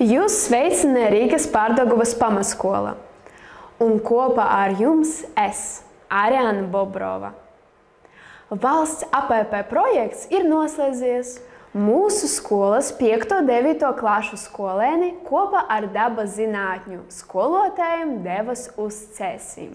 Jūs sveicina Rīgas Pārdaugavas pamatskola, un kopā ar jums es, Ariāna Bobrova. Valsts APP projekts ir noslēdzies. Mūsu skolas 5. un 9. klašu skolēni kopā ar dabas zinātņu skolotājiem devas uz Cēsīm,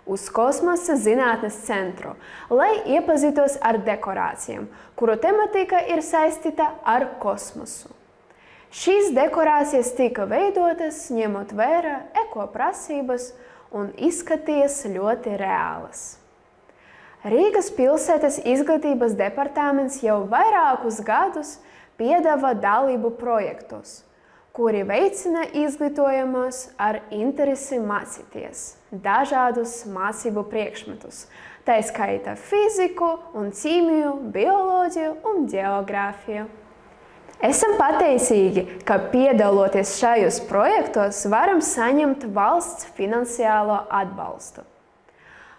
uz Kosmosa zinātnes centru, lai iepazītos ar dekorācijām, kuru tematika ir saistīta ar kosmosu. Šīs dekorācijas tika veidotas, ņemot vērā ekoprasības un izskaties ļoti reālas. Rīgas pilsētas izglītības departaments jau vairākus gadus piedāvā dalību projektos, kuri veicina izglītojumus ar interesi mācīties dažādus mācību priekšmetus, tā skaitā fiziku un ķīmiju, bioloģiju un ģeogrāfiju. Esam pateicīgi, ka piedaloties šajos projektos varam saņemt valsts finansiālo atbalstu.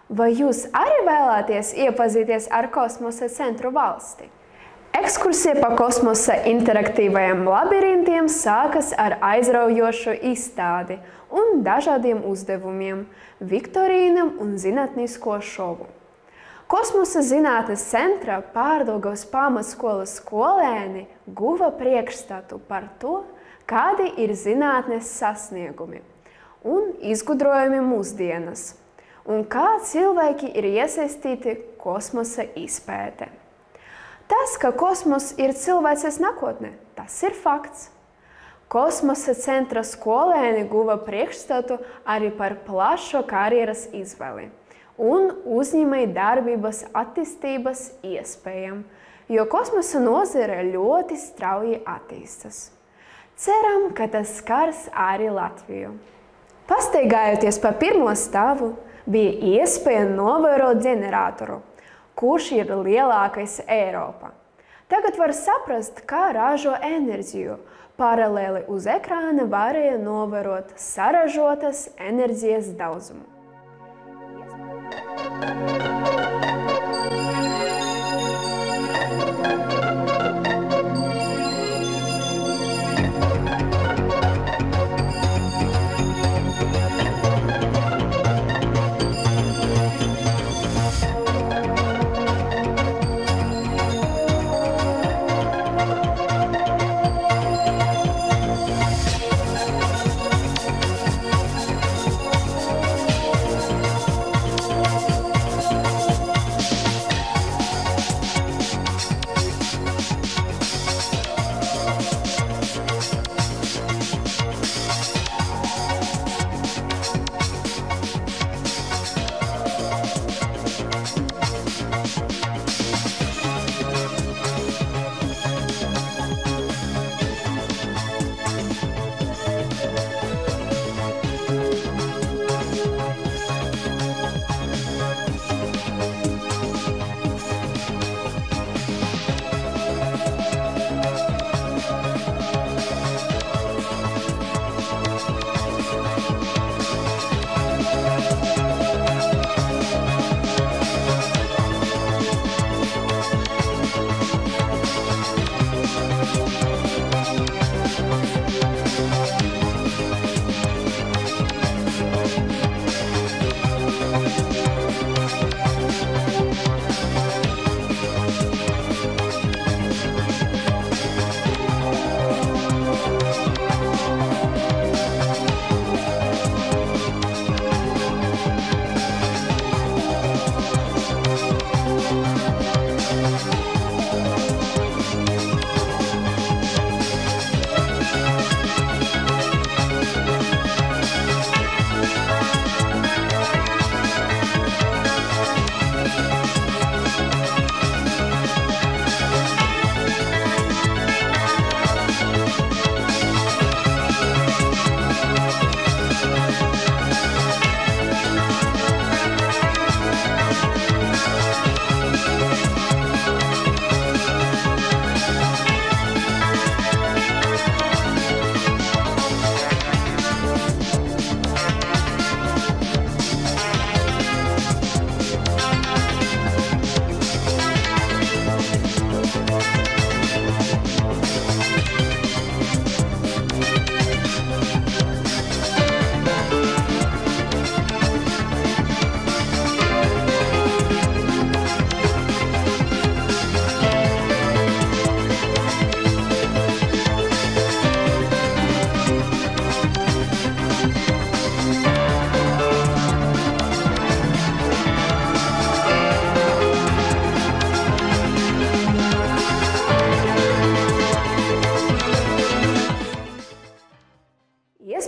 Vai jūs arī vēlaties iepazīties ar kosmosa centru valsti? Ekskursija pa kosmosa interaktīvajiem labirintiem sākas ar aizraujošu izstādi un dažādiem uzdevumiem, viktorīnam un zinātnisko šovu. Kosmosa zinātnes centra Pārdaugavas pamatskolas skolēni guva priekšstatu par to, kādi ir zinātnes sasniegumi un izgudrojumi mūsdienas, un kā cilvēki ir iesaistīti kosmosa izpētē. Tas, ka kosmos ir cilvēces nākotne, tas ir fakts. Kosmosa centra skolēni guva priekšstatu arī par plašu karjeras izvēli un uzņēmēju darbības attīstības iespējām, jo kosmosa nozare ļoti strauji attīstās. Ceram, ka tas skars arī Latviju. Pastaigājoties pa pirmo stāvu, bija iespēja novērot ģeneratoru, kurš ir lielākais Eiropā. Tagad var saprast, kā ražo enerģiju. Paralēli uz ekrāna varēja novērot saražotas enerģijas daudzumu.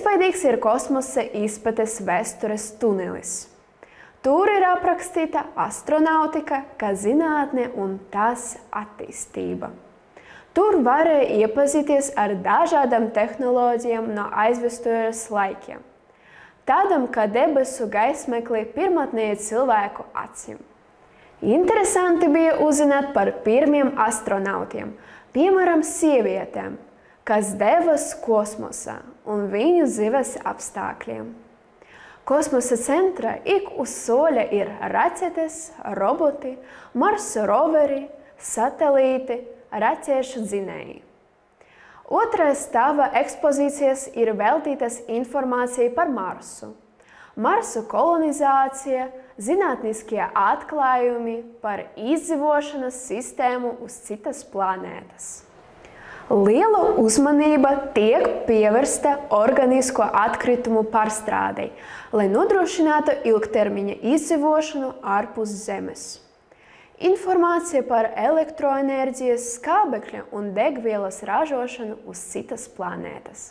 Iespaidīgs ir kosmosa izpētes vēstures tunelis. Tur ir aprakstīta astronautika, kā zinātne un tās attīstība. Tur varēja iepazīties ar dažādām tehnoloģijām no aizvēstures laikiem, tādam kā debesu gaismeklī pirmotnēji cilvēku acīm. Interesanti bija uzzināt par pirmiem astronautiem, piemēram, sievietēm, kas devas kosmosā un viņu dzīves apstākļiem. Kosmosa centrā ik uz soļa ir raķetes, roboti, Marsa roveri, satelīti, raķešu dzinēji. Otrā stāva ekspozīcijas ir veltītas informācijai par Marsu, Marsa kolonizācija, zinātniskie atklājumi par izdzīvošanas sistēmu uz citas planētas. Liela uzmanība tiek pievērsta organisko atkritumu pārstrādei, lai nodrošinātu ilgtermiņa izdzīvošanu ārpus Zemes. Informācija par elektroenerģijas, skābekļa un degvielas ražošanu uz citas planētas.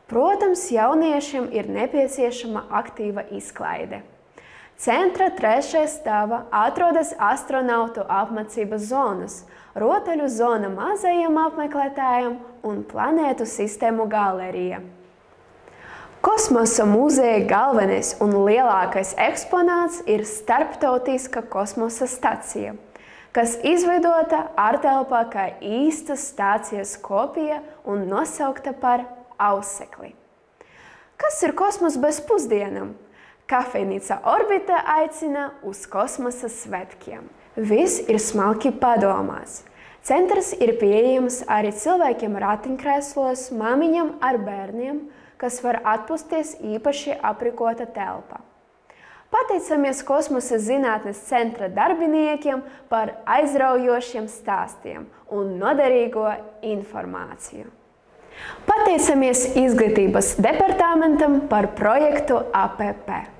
Protams, jauniešiem ir nepieciešama aktīva izklaide. Centra trešajā stāvā atrodas astronautu apmācības zonas, rotaļu zona mazajiem apmeklētājiem un planētu sistēmu galerija. Kosmosa muzeja galvenais un lielākais eksponāts ir Starptautiskā kosmosa stacija, kas izveidota ārtelpā kā īsta stācijas kopija un nosaukta par ausekli. Kas ir kosmos bez pusdienām? Kafejnīca Orbita aicina uz kosmosa svētkiem. Viss ir smalki padomāts. Centrs ir pieejams arī cilvēkiem ratiņkrēslos, māmiņām ar bērniem, kas var atpūsties īpaši aprīkota telpā. Pateicamies Kosmosa zinātnes centra darbiniekiem par aizraujošiem stāstiem un noderīgo informāciju. Pateicamies Izglītības departamentam par projektu APP.